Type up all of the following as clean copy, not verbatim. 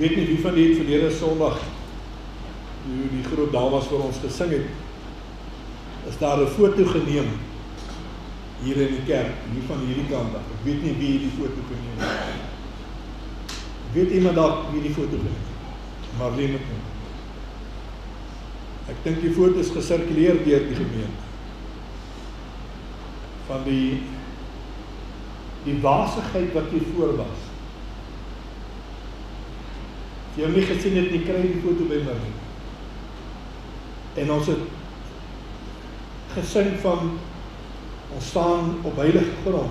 weet nie wie van die verlede Sondag, toe die groot dames vir ons gesing het, is daar 'n foto geneem, hier in die kerk, hier van hierdie kant af. Ek weet nie wie die foto geneem het. Weet iemand daar wie die foto geneem het? Marlene het nie. Ek dink die foto is gesirkuleer deur die gemeente. Van die wasigheid wat hier voor was. As jy hom nie gesien het nie, kry die foto by Marlene. En ons het gesing van, ons staan op heilige grond.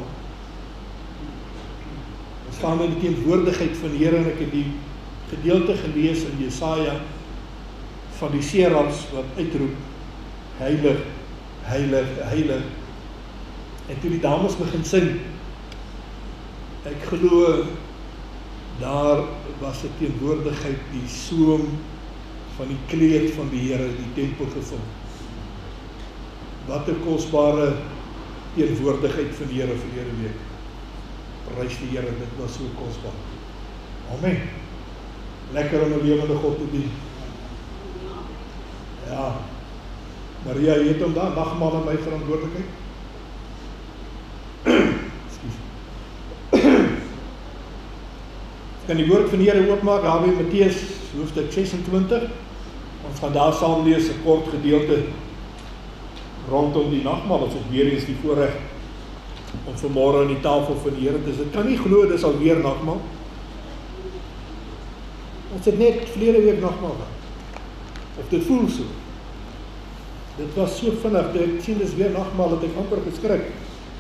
Ons staan in die teenwoordigheid van die Here, en ek het die gedeelte gelees in Jesaja van die serafs wat uitroep, heilig, heilig, heilig. En toe die dames begin sing, ek glo, daar was 'n teenwoordigheid, die soem van die kleed van die Here, die tempel gevul. Wat 'n kosbare teenwoordigheid van die Here verlede week. Prys die Here, dit was so kosbaar. Amen. Lekker om 'n lewende God te dien. Ja. Maria, jy het hom daar, Nagmaal aan my verantwoordelikheid. Kan die woord van die Here oopmaak, daar by Matteus hoofstuk 26. Ons gaan daar saam lees 'n kort gedeelte rondom die nagmaal. Ons het weer eens die voorreg om vanmôre aan die tafel van die Here te sit. Ek kan nie glo dis alweer nagmaal. Ons het net verlede week nagmaal gehad. Of dit voel so. Dit was so vinnig, ek sien dis weer nagmaal, dat ek amper geskrik.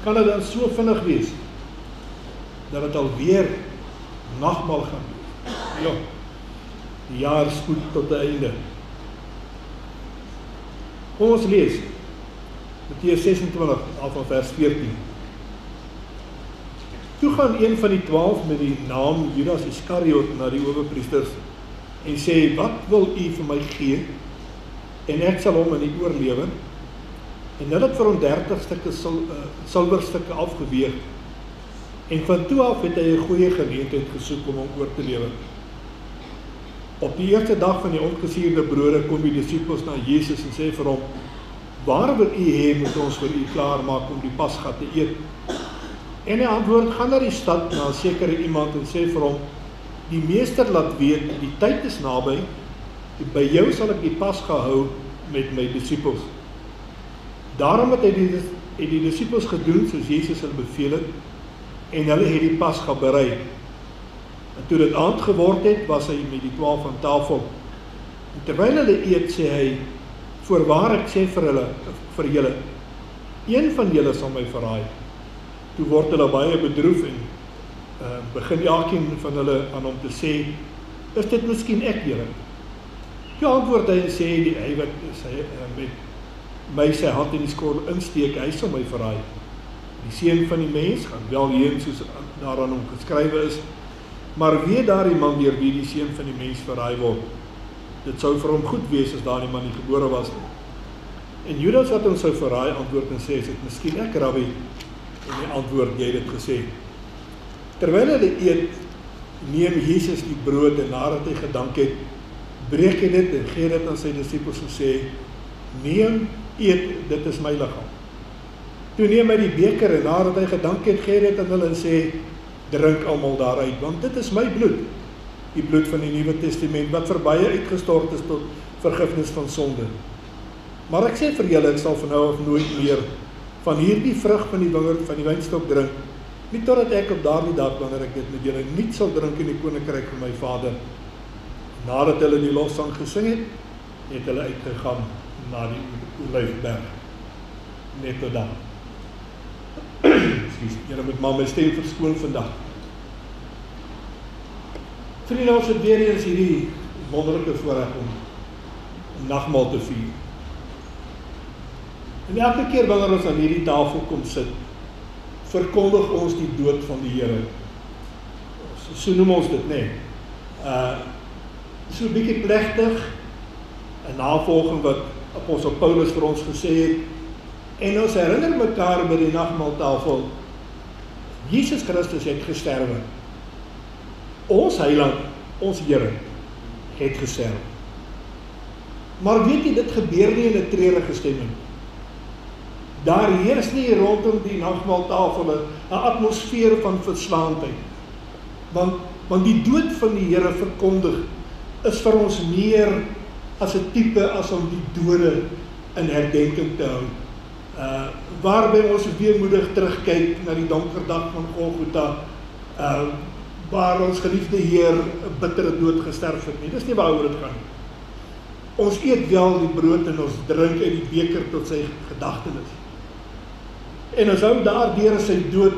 Kan dit dan so vinnig wees dat dit alweer nagmaal gaan wees? Ja, die jaar spoed tot 'n einde. Kom ons lees Matteus 26 af van vers 14. Toe gaan een van die 12 met die naam Judas Iskariot na die owerpriesters en sê, wat wil u vir my gee? En ek sal hom in die oor lewer. En hulle het vir hom 30 stukke silwerstukke afgeweeg. En van toe af het hy 'n goeie geleentheid gesoek om hom oor te lewer. Op die eerste dag van die ongesuurde brode kom die disippels na Jesus en sê vir hom, waar wil u hê moet ons vir u klaar maak om die Pasga te eet? En hy antwoord, gaan na die stad na 'n sekere iemand en sê vir hom, die meester laat weet, die tyd is naby, by jou sal ek die Pasga hou met my disippels. Daarom het hy die disippels gedoen soos Jesus hulle beveel het, en hulle het die Pasga berei. En toe dit aand geword het, was hy met die 12 aan tafel. En terwyl hulle eet, sê hy, voorwaar ek sê vir julle, een van julle sal my verraai. Toe word hulle baie bedroef en begin elkeen van hulle aan hom te sê, is dit miskien ek, Here? Ja, antwoord hy en sê, hy wat met my sy hand in die skottel insteek, hy sal my verraai. Die seun van die mens gaan wel heen soos daar aan hom geskrywe is, maar weet daardie man deur wie die seun van die mens verraai word. Dit sou vir hom goed wees as daardie man nie gebore was nie. En Judas wat hom sou verraai, antwoord en sê, is dit miskien ek, Rabbi? En hy antwoord, jy het dit gesê. Terwyl hulle eet, neem Jesus die brood en nadat hy gedank het, breek hy dit en gee dit aan sy disippels en sê, neem, eet, dit is my liggaam. Toe neem hy die beker en nadat hy gedank het, gee dit aan hulle en sê, drink almal daaruit, want dit is my bloed, die bloed van die Nuwe Testament, wat vir baie uitgestort is tot vergifnis van sonde. Maar ek sê vir julle, ek sal van nou af nooit meer van hierdie vrug van die wingerd van die wynstok drink, nie totdat ek op daardie dag, wanneer ek dit met julle niet sal drink in die koninkryk van my Vader. Nadat hulle die lossang gesing het hulle uitgegaan na die Olyfberg. Net tot dan. Julle moet maar my stem verskoon vandag. Vriende, ons het weer eens hierdie wonderlike voorreg om nagmaal te vier. En elke keer wanneer ons aan hierdie tafel kom sit, verkondig ons die dood van die Here. So noem ons dit, nee. So 'n bietjie plegtig, 'n navolging wat apostel Paulus vir ons gesê het, en ons herinner mekaar by die nagmaaltafel, Jesus Christus het gesterwe. Ons heiland ons Here het gesterf. Maar weet jy, dit gebeur nie in 'n treurige stemming. Daar heers nie rondom die nagmaaltafel 'n atmosfeer van verslaandheid. Want die dood van die Here verkondig is vir ons meer as 'n tipe as om die dode in herdenking te hou. Waarby ons weemoedig terugkyk na die donker dag van Golgotha, waar ons geliefde Heer 'n bittere dood gesterf het nie. Dis nie waaroor dit gaan nie. Ons eet wel die brood en ons drink uit die beker tot sy gedagtenis. En ons hou daardeur sy dood,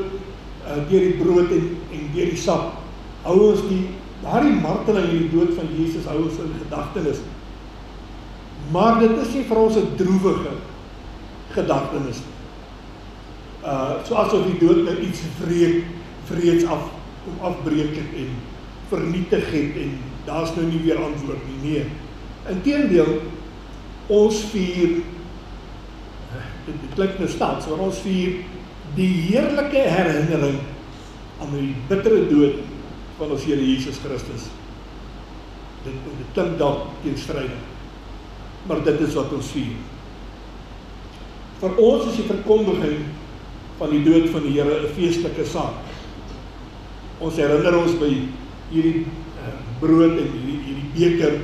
deur die brood en deur die sap, hou ons daardie marteling en die dood van Jesus hou ons in gedagtenis. Maar dit is nie vir ons 'n droewige gedagtenis. So asof die dood nou iets vreeds afbreek het en vernietig het en daar's nou nie weer antwoord nie. Nee. Inteendeel, ons vier, dit klink nou staats, maar ons vier die heerlike herinnering aan die bittere dood van ons Here Jesus Christus. Dit klink dalk teenstrydig, maar dit is wat ons vier. Vir ons is die verkondiging van die dood van die Here 'n feestelike saak. Ons herinner ons by hierdie brood en hierdie beker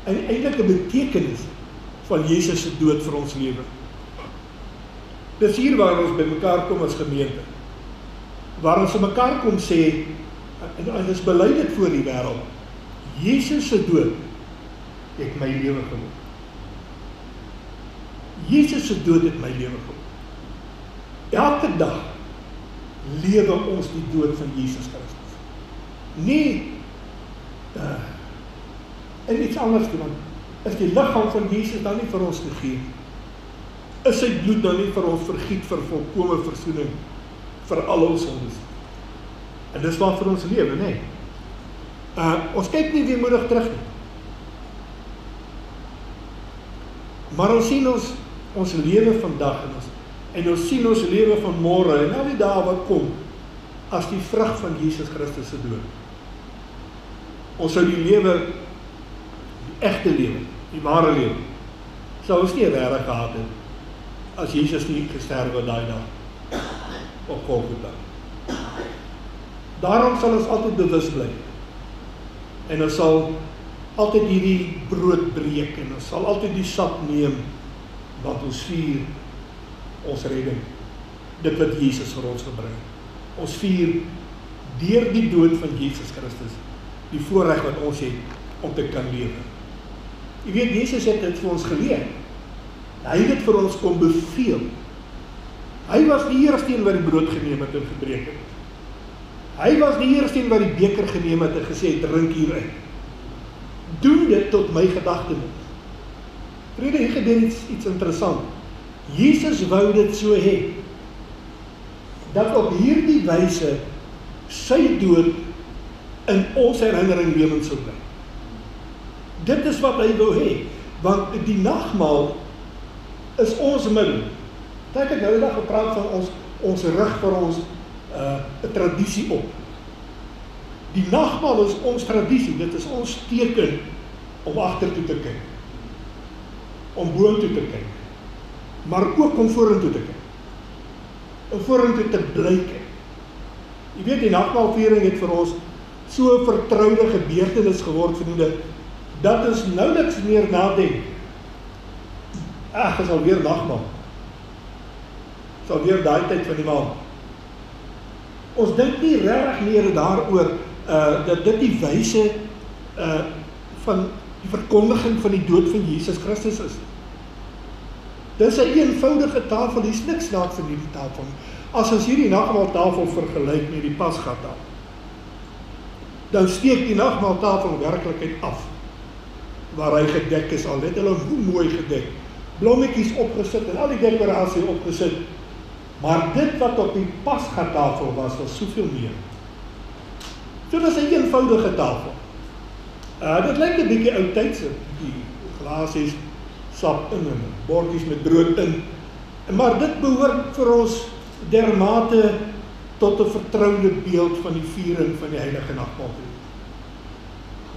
en eintlik 'n betekenis van Jesus se dood vir ons lewe. Dis hier waar ons by mekaar kom as gemeente. Waar ons aan mekaar kom sê, en ons bely dit voor die wêreld, Jesus se dood het my lewe geword. Jesus se dood het my lewe geword. Elke dag lewe ons die dood van Jesus Christus. Nie en iets anders te doen. Is die liggaam van Jesus dan nie vir ons gegee? Is sy bloed dan nie vir ons vergiet vir volkome versoening vir al ons sondes? En dis waar vir ons lewe, nê? Ons kyk nie weemoedig terug nie. Maar ons sien ons lewe vandag en ons sien ons lewe van môre en al die dae wat kom as die vrug van Jesus Christus se dood. Ons sou die lewe, die egte lewe, die ware lewe, sou ons nie regtig gehad het as Jesus nie gesterf het daai dag op Golgotha. Daarom sal ons altyd bewus bly. En ons sal altyd hierdie brood breek en ons sal altyd die sap neem want ons vier ons redding. Dit wat Jesus vir ons gebring het. Ons vier deur die dood van Jesus Christus die voorreg wat ons het om te kan lewe. Jy weet, Jesus het dit vir ons geleer. Hy het dit vir ons kom beveel. Hy was die eerste een wat die brood geneem het en gebreek het. Hy was die eerste een wat die beker geneem het en gesê het, drink hieruit. Doen dit tot my gedagtenis. Vriende, hier gebeur iets interessant. Jesus wou dit so hê, dat op hierdie wyse sy dood in ons herinnering lewend sou bly. Dit is wat hy wou hê, want die nagmaal is ons middel. Ek het nou die dag gepraat van ons rig vir ons 'n tradisie op. Die nagmaal is ons tradisie, dit is ons teken om agtertoe te kyk, om boontoe te kyk, maar ook om vorentoe te kyk, om vorentoe te bly kyk. Jy weet, die nagmaalviering het vir ons so 'n vertroude gebeurtenis geword, vriende, dat ons nouliks meer nadink. Ag, is alweer nagmaal. Is alweer daai tyd van die maand. Ons dink nie regtig meer daaroor dat dit die wyse van die verkondiging van die dood van Jesus Christus is. Dis 'n eenvoudige tafel, hier's niks snaaks in hierdie tafel. As ons hierdie nagmaaltafel vergelyk met die pasgatafel, dan steek die nagmaaltafel werklikheid af, waar hy gedek is, al het hulle mooi gedek, blommetjies opgesit en al die dekorasie opgesit, maar dit wat op die pasgatafel was soveel meer. So dis 'n eenvoudige tafel. Dit lyk 'n bietjie oudtydse, die glasies, sap in en bordjies met brood in, maar dit behoort vir ons dermate tot 'n vertroude beeld van die viering van die heilige nagmaal.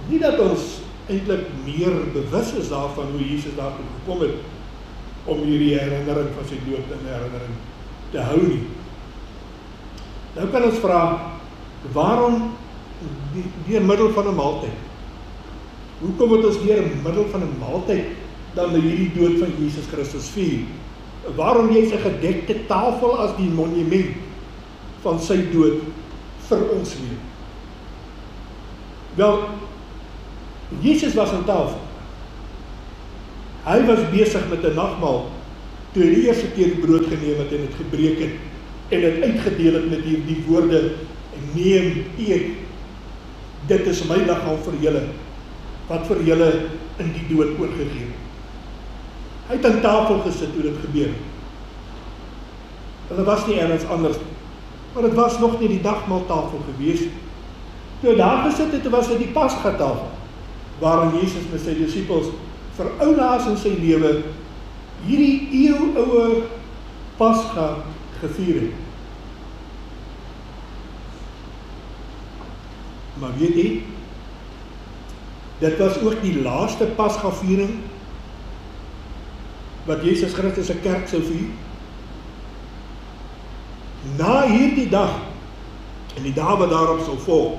Nie dat ons eintlik meer bewus is daarvan hoe Jesus daartoe gekom het om hierdie herinnering van sy dood in herinnering te hou nie. Nou kan ons vra, waarom deur middel van 'n maaltyd? Hoekom het ons deur middel van 'n maaltyd dan hierdie dood van Jesus Christus vier? Waarom jy 'n gedekte tafel as die monument van sy dood vir ons lewe? Wel, Jesus was aan tafel. Hy was besig met 'n nagmaal toe hy die eerste keer die brood geneem het en dit gebreek het en dit uitgedeel het met die woorde: neem, eet, dit is my liggaam vir julle, wat vir julle in die dood oorgegee het. Hy het aan tafel gesit toe dit gebeur. Hulle was nie ergens anders, maar dit was nog nie die dagmaaltafel gewees. Toe hy daar gesit het, was dit die Pasgatafel, waarin Jesus met sy disippels vir oulaas in sy lewe hierdie eeuoue Pasga gevier het. Maar weet jy, dit was ook die laaste Pasgaviering wat Jesus Christus se kerk sou vier. Na hierdie dag en die dae wat daarop sou volg,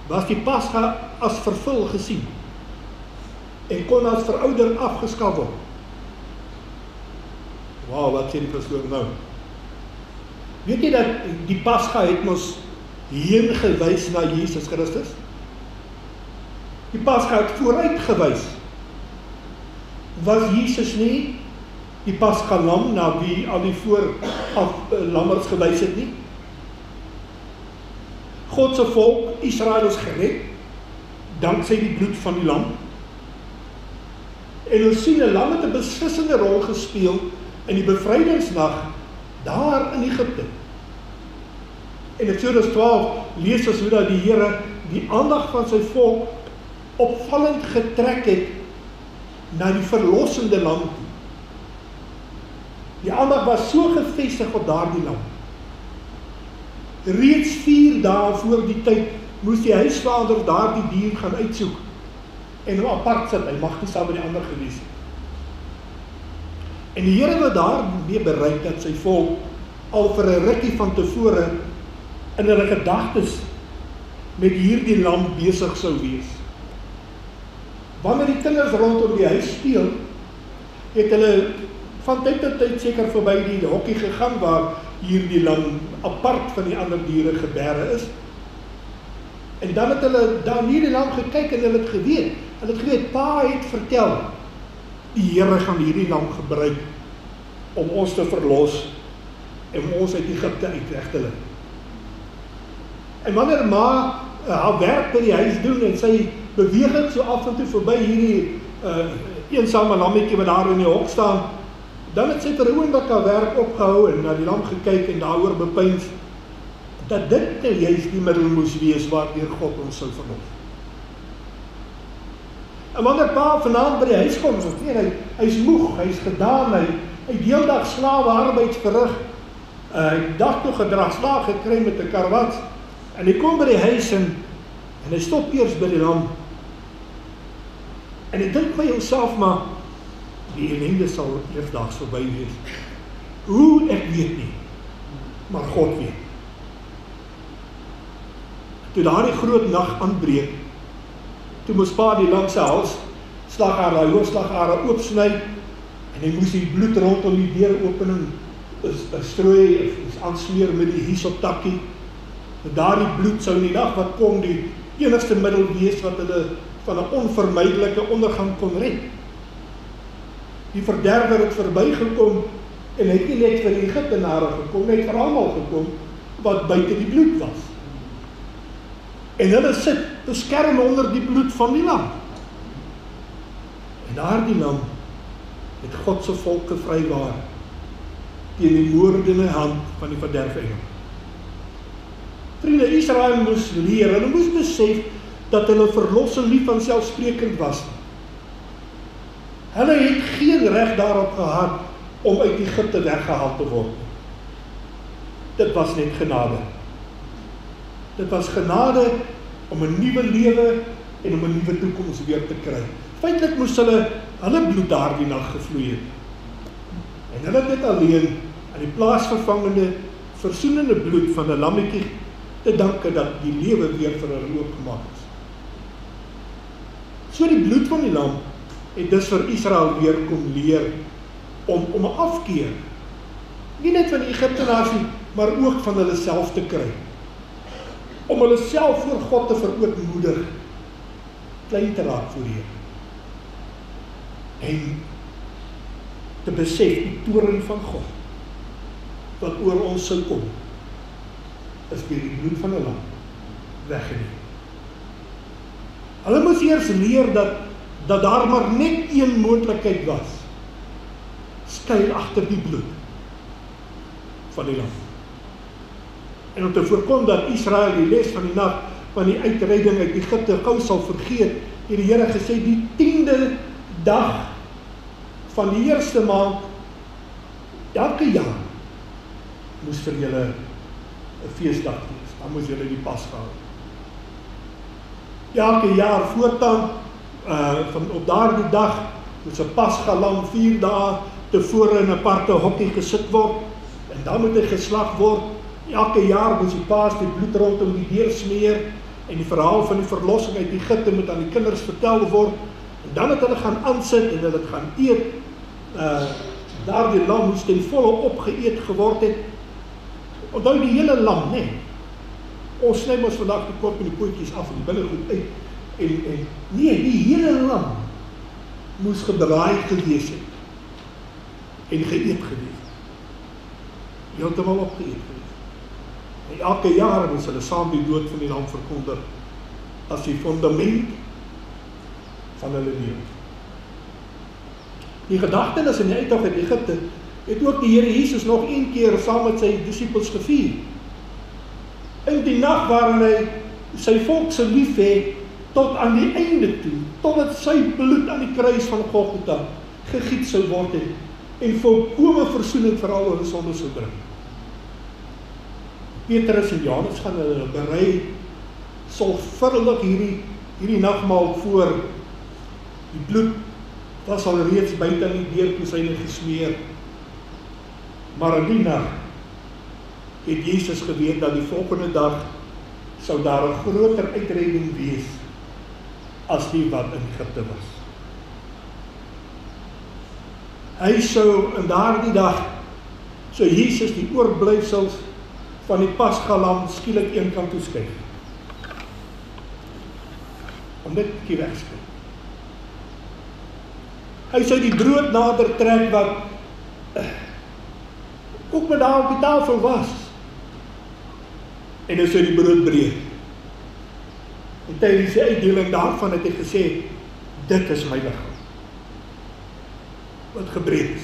was die Pasga as vervul gesien en kon as verouder afgeskaf word. Wow, wat sê die pastoor nou? Weet jy dat die Pasga het mos heen gewys na Jesus Christus? Die Pasga het vooruit gewys. Was Jesus nie die Pasga lam na wie al die lammers gewys het nie? God se volk, Israel, is gered danksy die bloed van die lam. En ons sien 'n lam het 'n beslissende rol gespeel in die bevrydingsnag daar in Egipte. En in Eksodus 12 lees ons hoe dat die Here die aandag van sy volk opvallend getrek het na die verlossende lam toe. Die aandag was so gefestig op daardie lam. Reeds 4 dae voor die tyd moes die huisvader daardie dier gaan uitsoek en hom apart sit. Hy mag nie saam met die ander gewees het. En die Here wat daarmee bereik dat sy volk al vir 'n rukkie van tevore in hulle gedagtes met hierdie lam besig sou wees. Wanneer die kinders rondom die huis speel, het hulle van tyd tot tyd seker verby die hokkie gegaan waar hierdie lam apart van die ander diere geberre is. En dan het hulle daar hierdie lam gekyk en hulle het geweet. Hulle het geweet, pa het vertel, die Here gaan hierdie lam gebruik om ons te verlos en om ons uit Egipte uit weg te lei. En wanneer ma haar werk by die huis doen en sy beweeg het so af en toe verby hierdie eensame lammetjie wat daar in die hok staan, dan het sy vir 'n oomblik haar werk opgehou en na die lam gekyk en daaroor bepeins dat dit juist die middel moes wees waardeur God ons sou verlos. En wanneer pa vanaand by die huis kom, so hy's moeg, hy's gedaan, hy deeldag slawe arbeid verrig, hy dag toe gedragslaag gekry met 'n karwats, en hy kom by die huis en hy stop eers by die lam, en hy dink by homself, maar die ellende sal eersdaags verby wees. Hoe, ek weet nie, maar God weet. Toe daardie groot nag aanbreek, toe moes pa die lam se hals, slaghare, hoofslaghare oopsny, en hy moes die bloed rondom die deuropening strooi, of aansmeer met die hyssoptakkie. Daardie bloed sou in die dag wat kom die enigste middel wees wat hulle van 'n onvermydelike ondergang kon red. Die verderwer het verbygekom en het nie net vir die Egiptenare gekom, net vir almal gekom wat buite die bloed was. En hulle sit beskerm onder die bloed van die lam. En daardie lam het God se volk gevrywaar teen die moordende hand van die verderfengel. Vriende, Israel moes leer, hulle moes besef dat hulle verlossing nie vanselfsprekend was nie. Hulle het geen reg daarop gehad om uit Egipte weggehaal te word. Dit was net genade. Dit was genade om 'n nuwe lewe en om 'n nuwe toekoms weer te kry. Feitelik moes hulle bloed daardie nag gevloei het. En hulle het dit alleen aan die plaasvervangende, versoenende bloed van 'n lammetjie te danke dat die lewe weer vir hulle oopgemaak is. So die bloed van die lam het dus vir Israel weer kom leer om 'n afkeer, nie net van die Egiptenaars nie, maar ook van hulle self te kry. Om hulle self voor God te verootmoedig, klein te raak voor die Here. En te besef die toorn van God wat oor ons sou kom, is deur die bloed van 'n lam weggeneem. Hulle moes eers leer dat daar maar net een moontlikheid was, skuil agter die bloed van die lam. En om te voorkom dat Israel die les van die nag van die uitreiding uit Egipte gou sal vergeet, het die Here gesê, die 10de dag van die eerste maand, elke jaar, moes vir julle 'n feesdag wees. Dan moes julle die Pasga hou. Elke jaar voortaan, op daardie dag, moes 'n Pasga lam 4 dae tevore in 'n aparte hokkie gesit word, en dan moet hy geslag word. Elke jaar moes die paas die bloed rondom die deur smeer, en die verhaal van die verlossing uit Egipte moet aan die kinders vertel word, en dan het hulle gaan aansit, en hulle het gaan eet. Daardie lam moes ten volle opgeëet geword het. Onthou die hele lam, nee. Ons sny ons vandag die kop en die pootjies af en die binnegoed uit. En nee, die hele lam moes gedraai gewees het en geëet gewees. Heeltemal opgeëet gewees. En elke jaar moes hulle saam die dood van die lam verkondig as die fundament van hulle lewe. Die gedagtenis in die uittog uit Egipte het ook die Here Jesus nog een keer saam met sy disippels gevier. In die nag waarin hy sy volk se lief hê tot aan die einde toe, totdat sy bloed aan die kruis van Golgotha gegiet sou word en volkome versoening vir al hulle sondes sou bring. Petrus en Johannes gaan hulle berei sorgvuldig hierdie nagmaal voor. Die bloed was al reeds buite aan die deurposyne gesmeer. Maar in die nag het Jesus geweet dat die volgende dag sou daar 'n groter uitredding wees as die wat in Egipte was. Hy sou in daardie dag, sou Jesus die oorblyfsels van die Pasgalam skielik een kant toe skuif. Om dit 'n bietjie wegskuif. Hy sou die brood nader trek wat ook met daar op die tafel was. En hy sou die brood breek. En tydens die uitdeling daarvan het hy gesê, dit is my liggaam. Wat gebreek is.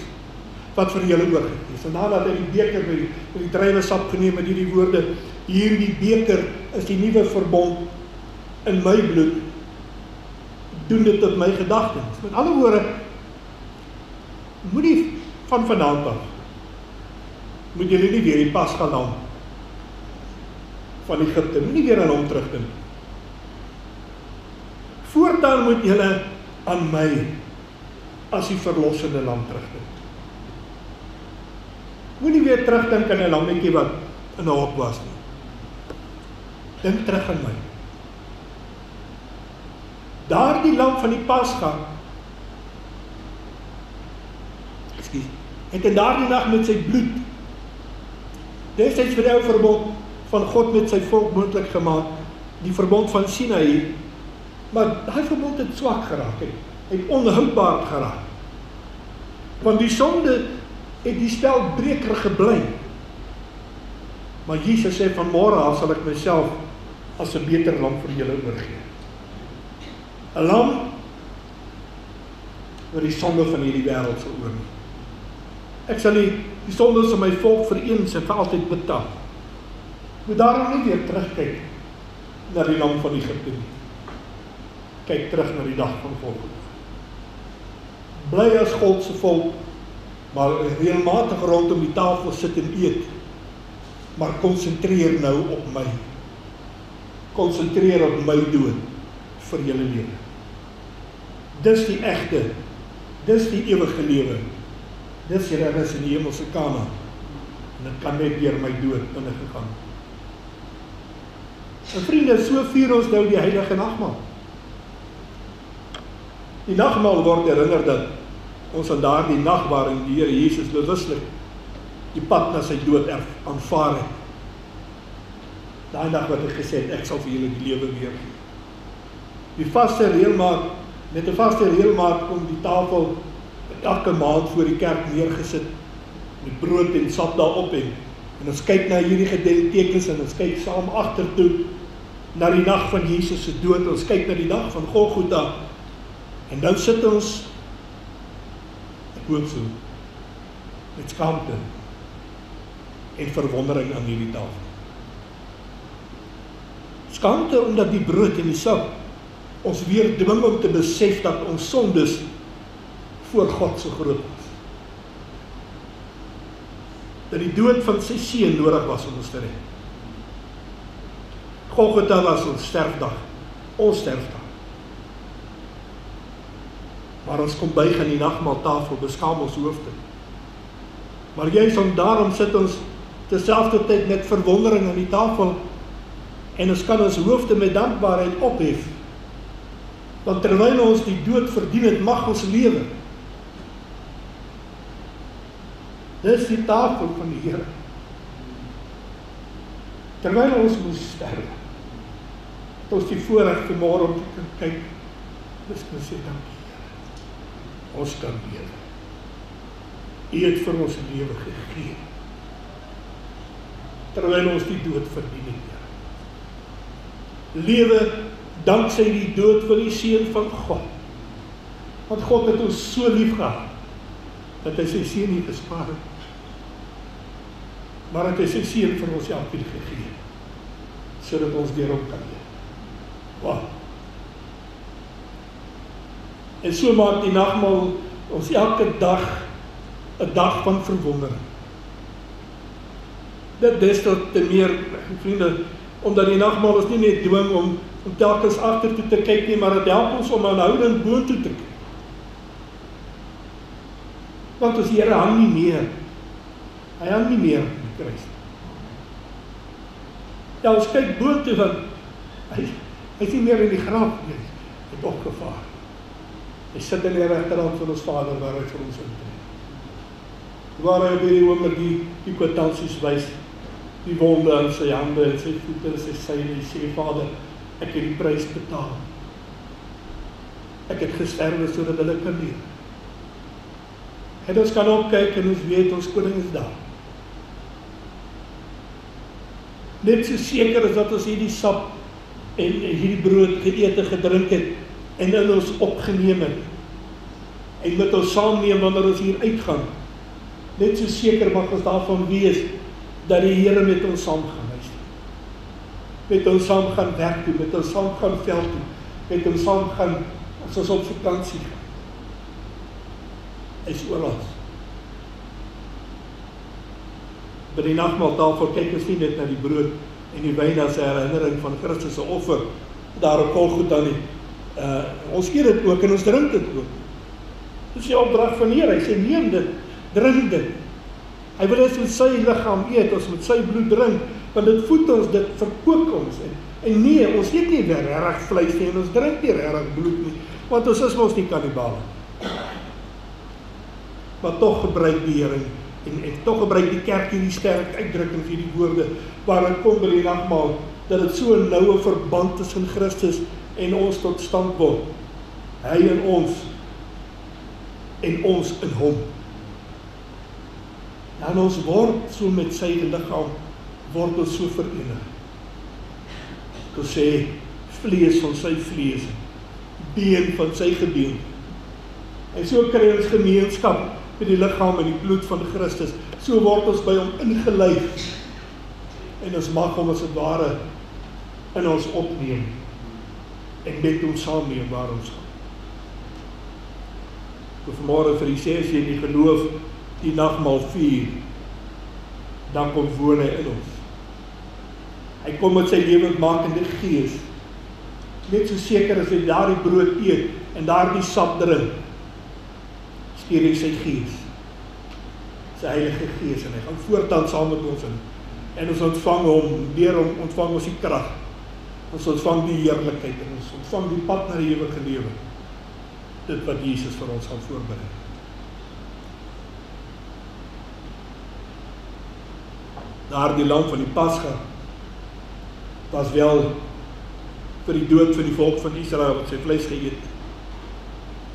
Wat vir julle oorgegee is. En daarna het hy die beker met die druiwesap geneem met hierdie woorde, hierdie beker is die nuwe verbond in my bloed. Doen dit tot my gedagtenis. Met ander woorde, moet nie van vanaand af, moet julle nie weer die Pasgalam van Egipte, moet nie weer aan hom terugdink. Voortaan moet julle aan my as die verlossende lam terugdink. Moet nie weer terugdink aan 'n lammetjie wat in 'n hok was nie. Dink terug aan my. Daardie lam van die Pasga het in daardie nag met sy bloed destyds vir die ou verbond van God met sy volk moontlik gemaak, die verbond van Sinaï, maar daai verbond het swak geraak, het onhoudbaar geraak. Want die sonde het die spelbreker gebly. Maar Jesus sê, van môre af sal ek myself as 'n beter lam vir julle oorgee. 'n Lam wat die sonde van hierdie wêreld sal oorneem. Ek sal die sondes van my volk vir eens en vir altyd betaal. Moet daarom nie weer terugkyk na die lam van Egipte nie. Kyk terug na die dag van Golgotha. Bly as God se volk, maar regelmatig rondom die tafel sit en eet. Maar konsentreer nou op my. Konsentreer op my dood vir julle lewe. Dis die egte, dis die ewige lewe. Dis julle rus in die hemelse Kanaan. En dit kan net deur my dood ingegaan. En vriende, so vier ons nou die heilige nagmaal. Die nagmaal word herinner dat ons aan daardie nag waarin die Here Jesus bewuslik die pad na sy dood aanvaar het. Daai dag wat hy gesê het, ek sal vir julle die lewe weer gee. Die vaste reëlmaat, met 'n vaste reëlmaat kom die tafel elke maand voor die kerk neergesit, met brood en sap daarop en ons kyk na hierdie gedenktekens en ons kyk saam agtertoe na die nag van Jesus se dood, ons kyk na die dag van Golgotha en dan sit ons, ek hoop so, met skaamte en verwondering aan hierdie tafel. Skaamte omdat die brood en die sap ons weer dwing om te besef dat ons sondes voor God so groot was. Dat die dood van sy seun nodig was om ons te red. Golgotha was ons sterfdag, ons sterfdag. Maar ons kom buig aan die nagmaaltafel, beskaam ons hoofde. Maar juist daarom sit ons terselfdertyd met verwondering aan die tafel en ons kan ons hoofde met dankbaarheid ophef. Want terwyl ons die dood verdien het, mag ons lewe. Dis die tafel van die Here. Terwyl ons moes sterwe, het ons die voorreg vanmôre om te kan kyk, dis kan sê, dankie Here. Ons kan lewe. U het vir ons lewe gegee. Terwyl ons die dood verdien het, Here. Lewe danksy die dood van die seun van God. Want God het ons so lief gehad, dat hy sy seun nie gespaar het, maar het hy sy seun vir ons elkeen gegee, sodat ons deur hom kan leef. Wow. En so maak die nagmaal ons elke dag 'n dag van verwondering. Dit des te meer, vriende, omdat die nagmaal ons nie net dwing om telkens agtertoe te kyk nie, maar dit help ons om aanhoudend boontoe te kyk. Want ons Here hang nie meer. Hy hang nie meer op die kruis. Ja, ons kyk boontoe, want hy is nie meer in die graf nie. Hy het opgevaar. Hy sit in die regterhand van ons Vader waar hy vir ons intree. Waar hy op hierdie oomblik die kwitansies wys, die wonde aan sy hande en sy voete en sy syne, hy sê, Vader, ek het die prys betaal. Ek het gesterwe sodat hulle kan leef. En ons kan opkyk en ons weet ons koning is daar. Net so seker is dat ons hierdie sap en hierdie brood geëet en gedrink het en in ons opgeneem het en met ons saamneem wanneer ons hier uitgaan. Net so seker mag ons daarvan wees dat die Here met ons saam gaan luister. Met ons saam gaan werk toe, met ons saam gaan veld toe, met ons saam gaan as ons op vakansie gaan. Hy is oral. By die nagmaaltafel kyk ons nie net na die brood en die wyn as 'n herinnering van Christus se offer daar op Golgotha nie. Ons eet dit ook en ons drink dit ook. Dis die opdrag van die Here. Hy sê neem dit, drink dit. Hy wil ons met sy liggaam eet, ons met sy bloed drink, want dit voed ons, dit verkoop ons. En nee, ons eet nie weer regtig vleis nie en ons drink nie regtig bloed nie, want ons is mos nie kannibale. Maar tog gebruik die Here en tog gebruik die kerk hierdie sterk uitdrukking vir die woorde waar dit kom by die nagmaal dat dit so 'n noue verband tussen Christus en ons tot stand word. Hy in ons en ons in hom. En ons word so met sy liggaam word ons so verenig. Ek sê vlees van sy vlees, been van sy gebeen. En so kry ons gemeenskap met die liggaam en die bloed van Christus. So word ons by hom ingelyf. En ons mag hom as dit ware in ons opneem en met hom saamneem waar ons gaan. Ek vanmôre vir die sê as jy die geloof die nagmaal vier, dan kom woon hy in ons. Hy kom met sy lewendmakende gees net so seker as hy daardie brood eet en daardie sap drink, stuur hy sy Gees, sy Heilige Gees, en hy gaan voortaan saam met ons in. En ons ontvang hom, deur hom ontvang ons die krag, ons ontvang die heerlikheid, en ons ontvang die pad na die ewige lewe. Dit wat Jesus vir ons gaan voorberei. Daardie lam van die Pasga was wel vir die dood van die volk van Israel wat sy vleis geëet,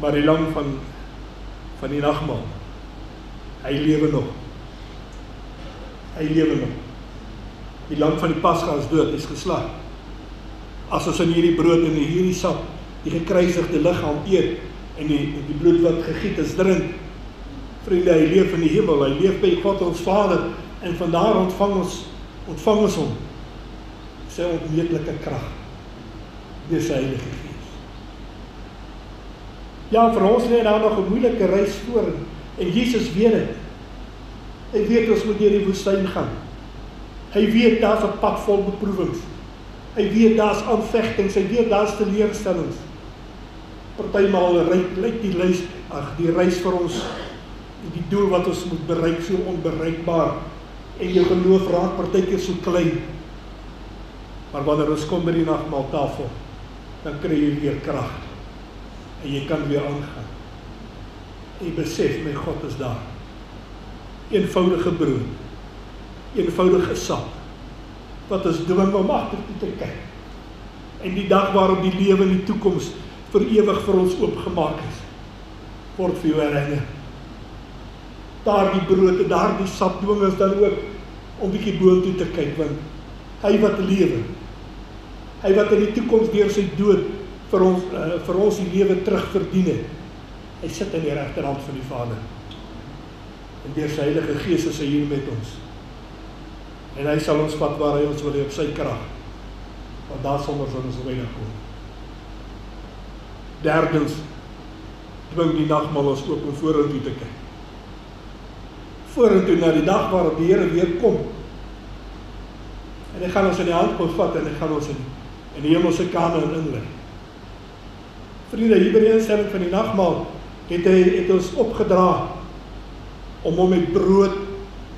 maar die lam van die Nagmaal, hy lewe nog. Hy lewe nog. Die lam van die Pasga is dood, hy is geslag. As ons in hierdie brood en hierdie sap, die gekruisigde liggaam eet, en die bloed wat gegiet is drink, vriende, hy leef in die hemel, hy leef by God ons Vader, en vandaar ontvang ons hom, sy onmeetlike krag, deur sy Heilige Gees. Ja, vir ons lê daar nog 'n moeilike reis voor, en Jesus weet dit. Hy weet ons moet deur die woestyn gaan. Hy weet daar's 'n pad vol beproewings. Hy weet daar's aanvegtings, hy weet daar's teleurstellings. Partymal lyk die reis vir ons, die doel wat ons moet bereik, so onbereikbaar, en jou geloof raak partykeer so klein. Maar wanneer ons kom by die nagmaaltafel, dan kry jy weer krag, en jy kan weer aangaan. En jy besef, my God is daar. Eenvoudige brood, eenvoudige sap, wat ons dwing om agtertoe te kyk. En die dag waarop die lewe in die toekoms vir ewig vir ons oopgemaak is, word vir jou herinner. Daardie brood en daardie sap dwing ons dan ook om bietjie boontoe te kyk, want hy wat lewe, hy wat in die toekoms deur sy dood vir ons die lewe terug verdien het, hy sit aan die regterhand van die Vader. En deur sy Heilige Gees is hy hier met ons. En hy sal ons vat waar hy ons wil hê op sy krag, want daar sal ons weinig kom. Derdens, dwing die nagmaal ons ook om vorentoe te kyk. Vorentoe na die dag waarop die Here weer kom. En hy gaan ons in die hand kom vat, en hy gaan ons in die hemelse Kanaan inlei. Vriende, hier by die instelling van die nagmaal, het ons opgedra om hom met brood,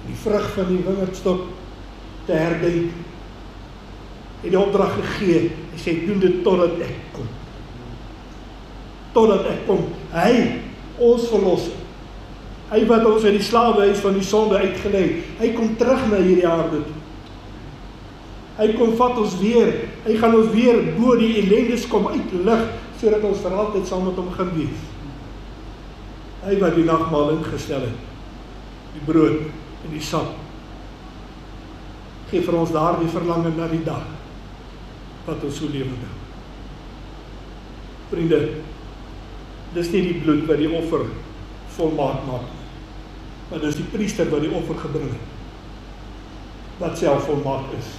die vrug van die wingerdstok, te herdenk. Het die opdrag gegee, hy sê, doen dit totdat ek kom. Totdat ek kom. Hy, ons verlosser, hy wat ons uit die slawehuis van die sonde uitgelei, hy kom terug na hierdie aarde toe. Hy kom vat ons weer, hy gaan ons weer bo die ellendes kom uitlig, sodat ons vir altyd saam met hom gaan wees. Hy wat die nagmaal ingestel het, die brood en die sap, gee vir ons daardie verlange na die dag, wat ons so lewende. Vriende, dis nie die bloed wat die offer volmaak maak, maar dis die priester wat die offer gebring het, wat self volmaak is.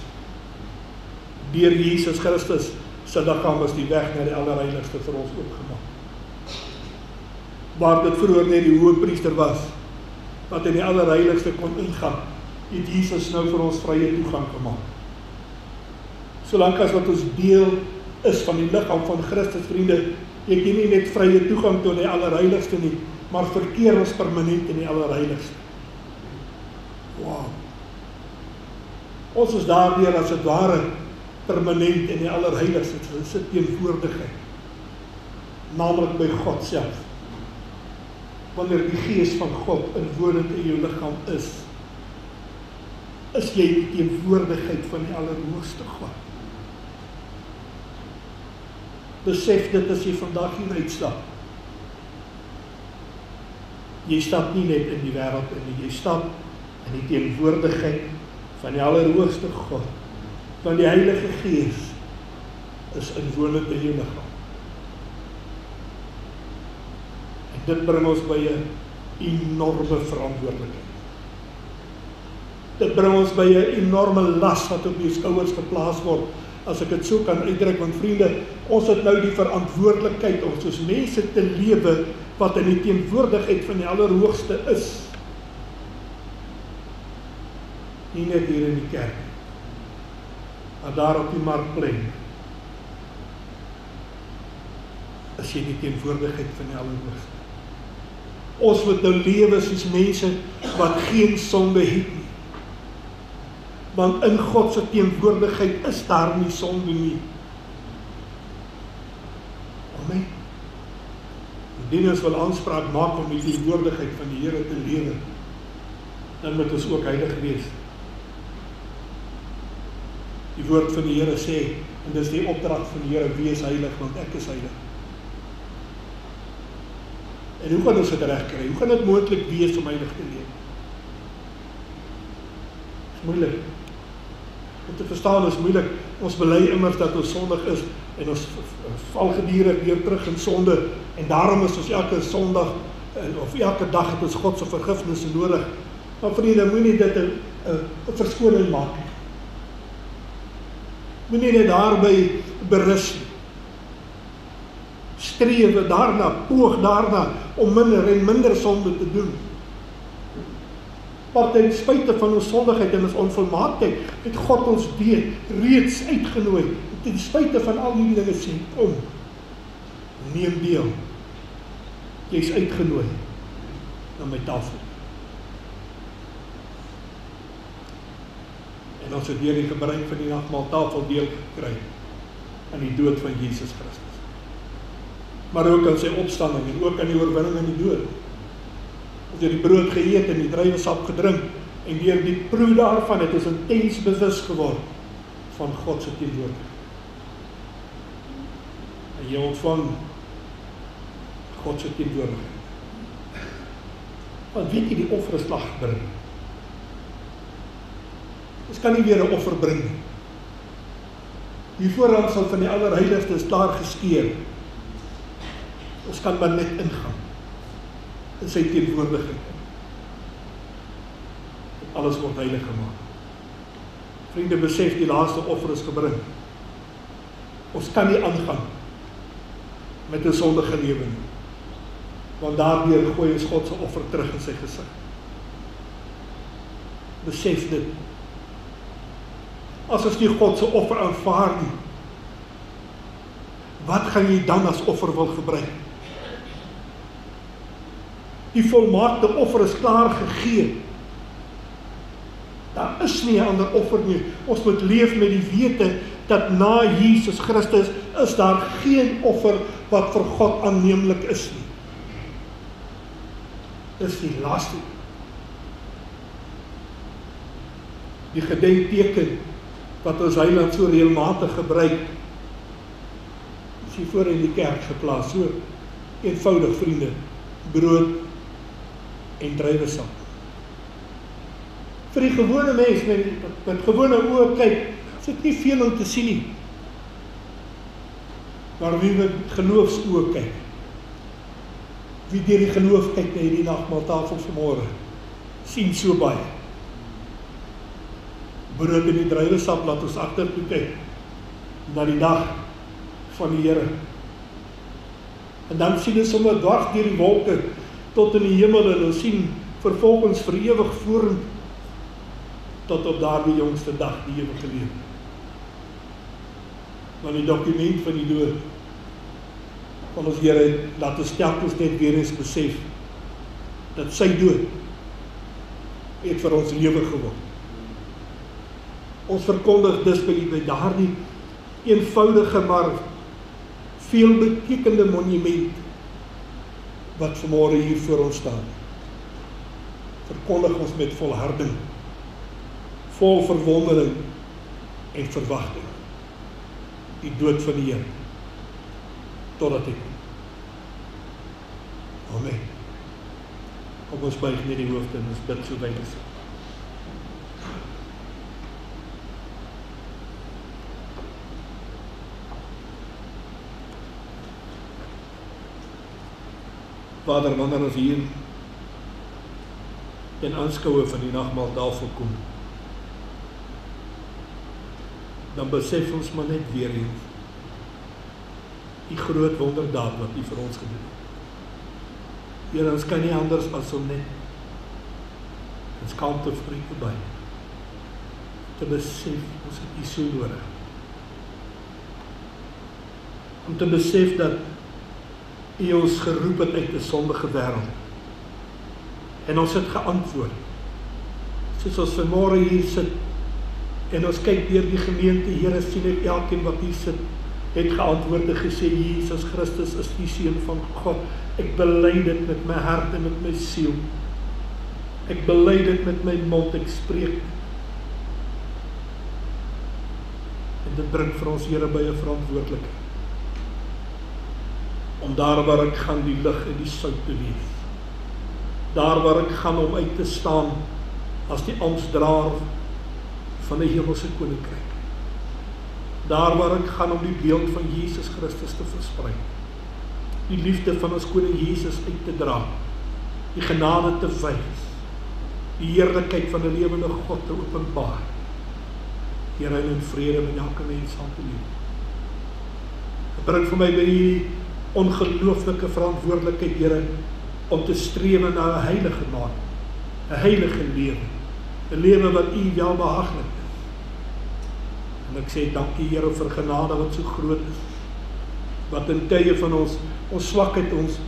Deur Jesus Christus se liggaam is die weg na die allerheiligste vir ons oopgemaak. Waar dit vroeër net die hoëpriester was, wat in die allerheiligste kon ingaan, het Jesus nou vir ons vrye toegang gemaak. Solank as wat ons deel is van die liggaam van Christus, vriende, jy het nie net vrye toegang tot die allerheiligste nie, maar verkeer ons permanent in die allerheiligste. Wow. Ons is daardeur as het ware permanent in die allerheiligste, dit is teenwoordigheid, naamlik by God self. Wanneer die Gees van God inwonend in jou liggaam is jy die teenwoordigheid van die Allerhoogste God. Besef dit as jy vandag hier uitstap. Jy stap nie net in die wêreld in, jy stap in die teenwoordigheid van die Allerhoogste God. Want die Heilige Gees is inwonend in jou liggaam. En dit bring ons by 'n enorme verantwoordelikheid. Dit bring ons by 'n enorme las wat op die skouers geplaas word, as ek dit so kan uitdruk, want vriende, ons het nou die verantwoordelikheid om soos mense te lewe wat in die teenwoordigheid van die Allerhoogste is. Nie net hier in die kerk, maar daar op die markplein, as jy die teenwoordigheid van die Allerhoogste. Ons moet nou lewe soos mense wat geen sonde het nie. Want in God se teenwoordigheid is daar nie sonde nie. Amen. Indien ons wil aanspraak maak om die teenwoordigheid van die Here te lewe, dan moet ons ook heilig wees. Die woord van die Here sê, en dis die opdrag van die Here, wees heilig, want ek is heilig. En hoe gaan ons dit reg kry? Hoe gaan dit moontlik wees om heilig te leef? Dit is moeilik. Om te verstaan is moeilik. Ons bely immers dat ons sondig is, en ons val gedurig weer terug in sonde, en daarom is ons elke Sondag, of elke dag het ons God se vergifnis nodig. Maar vriende, moenie dit 'n verskoning maak nie. Moenie net daarby berus nie. Streef daarna, poog daarna, om minder en minder sonde te doen. Maar ten spyte van ons sondigheid en ons onvolmaaktheid, het God ons reeds uitgenooi. Ten spyte van al die dinge sê, kom, neem deel. Jy is uitgenooi na my tafel. En ons het deur die gebruik van die nagmaal tafel deel gekry aan die dood van Jesus Christus. Maar ook aan sy opstanding en ook aan die oorwinning in die dood. Ons het die brood geëet en die druiwesap gedrink, en deur die proe daarvan het ons intens bewus geword van God se teenwoordigheid. En jy ontvang God se teenwoordigheid. Want weet jy, die offer is slag bring. Ons kan nie weer 'n offer bring nie. Die voorhangsel van die Allerheiligste is klaar geskeur. Ons kan maar net ingaan in sy teenwoordigheid. Alles word heilig gemaak. Vriende, besef, die laaste offer is gebring. Ons kan nie aangaan met 'n sondige lewe nie. Want daardeur gooi ons God se offer terug in sy gesig. Besef dit. As ons nie God se offer aanvaar nie, wat gaan jy dan as offer wil gebruik? Die volmaakte offer is klaar gegee. Daar is nie 'n ander offer nie. Ons moet leef met die wete dat na Jesus Christus is daar geen offer wat vir God aanneemlik is nie. Dis die laaste. Die gedenkteken wat ons Heiland so regelmatig gebruik, is hier voor in die kerk geplaas, so eenvoudig, vriende, brood en druiwesap. Vir die gewone mens, met gewone oë kyk, is dit nie veel om te sien nie. Maar wie met geloofsoë kyk, wie deur die geloof kyk na hierdie nagmaaltafel vanmôre, sien so baie. Brood en die druiwesap laat ons agtertoe kyk na die dag van die Here. En dan sien ons sommer dwars deur die wolke tot in die hemel, en ons sien vervolgens vir ewig vorentoe tot op daardie jongste dag, die ewige lewe. Maar die dokument van die dood van ons Here laat ons telkens net weer eens besef dat sy dood het vir ons lewe geword. Ons verkondig dus by daardie eenvoudige maar veelbetekende monument wat vanmôre hier voor ons staan. Verkondig ons met volharding, vol verwondering en verwagting die dood van die Here totdat hy kom. Amen. Kom ons buig net die hoofde en ons bid so beide se. Vader, wanneer ons hier ten aanskoue van die nagmaaltafel kom, dan besef ons maar net weer eens die groot wonderdaad wat U vir ons gedoen het. Here, ons kan nie anders as om net ons skaamte vir U te buig, te besef ons het U so nodig, om te besef dat U ons geroep het uit 'n sondige wêreld. En ons het geantwoord. Soos ons vanmôre hier sit, en ons kyk deur die gemeente, Here, sien ek elkeen wat hier sit, het geantwoord en gesê, Jesus Christus is die Seun van God. Ek bely dit met my hart en met my siel. Ek bely dit met my mond, ek spreek dit. En dit bring vir ons, Here, by 'n verantwoordelikheid. Om daar waar ek gaan die lig en die sout te wees. Daar waar ek gaan om uit te staan as die amptdraer van die hemelse koninkryk. Daar waar ek gaan om die beeld van Jesus Christus te versprei. Die liefde van ons koning Jesus uit te dra. Die genade te wys. Die heerlikheid van die lewende God te openbaar. Here, in vrede met elke mens saam te leef. Dit bring vir my by die ongelooflike verantwoordelikheid, Here, om te streef na 'n heilige maat, 'n heilige lewe, 'n lewe wat U welbehaaglik is. En ek sê dankie, Here, vir genade wat so groot is, wat in tye van ons swakheid ons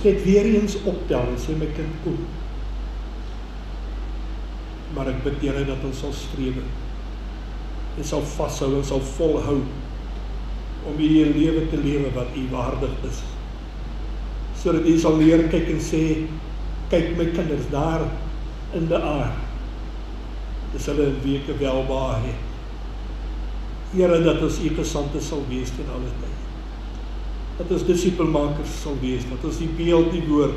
net weer eens optel en sê, my kind, kom. Maar ek bid, Here, dat ons sal streef en sal vashou en sal volhou om U lewe te lewe wat U waardig is. Sodat U sal neerkyk en sê, kyk my kinders daar in De Aar. Dis hulle in weke welbehaag het. Here, dat ons U gesande sal wees ten alle tyd. Dat ons disipelmakers sal wees, dat ons die beeld, die woord,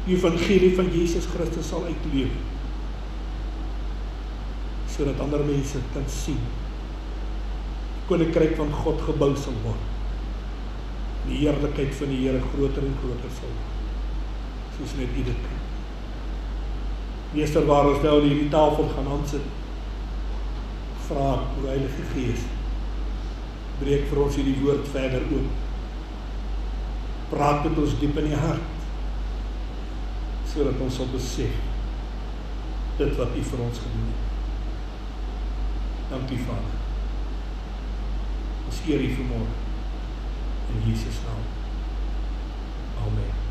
die evangelie van Jesus Christus sal uitleef. Sodat ander mense kan sien. Die koninkryk van God gebou sal word. Die heerlikheid van die Here groter en groter sal word. Soos net U dit kan. Meester, waar ons nou aan hierdie tafel gaan aansit, vra ek, o Heilige Gees, breek vir ons hierdie woord verder oop. Praat met ons diep in die hart, sodat ons sal besef dit wat U vir ons gedoen het. Dankie, Vader. Ons eer U vanmôre in Jesus naam. Amen.